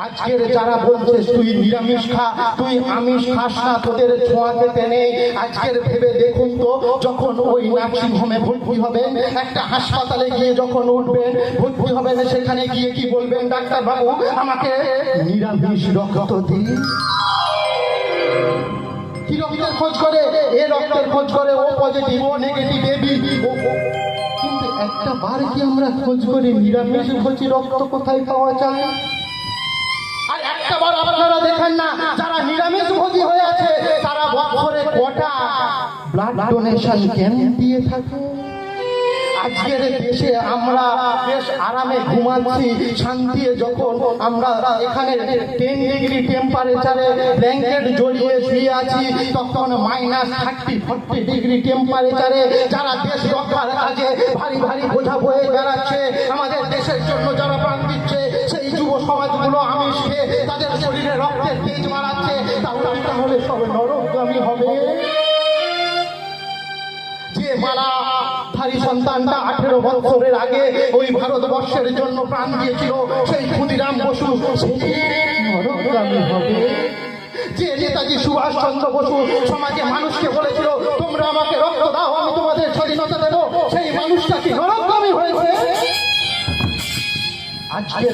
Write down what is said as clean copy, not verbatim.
আজকের যারা বলছে তুই নিরামিষ খা, তুই আমিষ খাস না, তোদের ছোঁয়া খেতে নেই, আজকের ভেবে দেখুন তো, যখন ওই নার্সিং হোমে ভর্তি হবেন, একটা হাসপাতালে গিয়ে যখন উঠবেন, ভর্তি হবেন, সেখানে গিয়ে কি বলবেন? ডাক্তার বাবু আমাকে নিরামিষ রক্ত দিন। কি রক্তের খোঁজ করে? এ রক্তের খোঁজ করে, ও পজিটিভ, ও নেগেটিভ, এবি। কিন্তু একটা বার কি আমরা খোঁজ করি নিরামিষ ভোজী রক্ত কোথায় পাওয়া যায়? আর একটা বার আপনারা দেখেন না, যারা নিরামিষ ভোজী হয়ে আছে তারা বছরে কটা ব্লাড ডোনেশন ক্যাম্প দিয়ে থাকে? আজকের দেশে আমরা বেশ আরামে ঘুমাচ্ছি, শান্তিতে, যখন আমরা এখানে 10 ডিগ্রি টেম্পারেচারে ব্ল্যাঙ্কেট জড়িয়ে শুয়ে আছি, তখন -30-40 ডিগ্রি টেম্পারেচারে যারা দেশ রক্ষার কাজে ভারী ভারী বোঝা বয়ে বেড়াচ্ছে, আমাদের দেশের জন্য যারা প্রাণ দিচ্ছে, সেই যুব সমাজগুলো আমিষ খেয়ে তাদের শরীরে রক্তের তেজ মারাচ্ছে, তাহলে সব নরকগামী হবে। যে মালাধারী সন্তানটা 18 বছরের আগে ওই ভারতবর্ষের জন্য প্রাণ দিয়েছিল, সেই ক্ষুদিরাম বসু নরকগামী হবে। যে নেতাজি সুভাষ চন্দ্র বসু সমাজে মানুষকে বলেছিল তোমরা আমাকে রক্ত দাও, আমি তোমাদের স্বাধীনতা দেবো, সেই মানুষটা কি নরকগামী হয়েছে? আজকে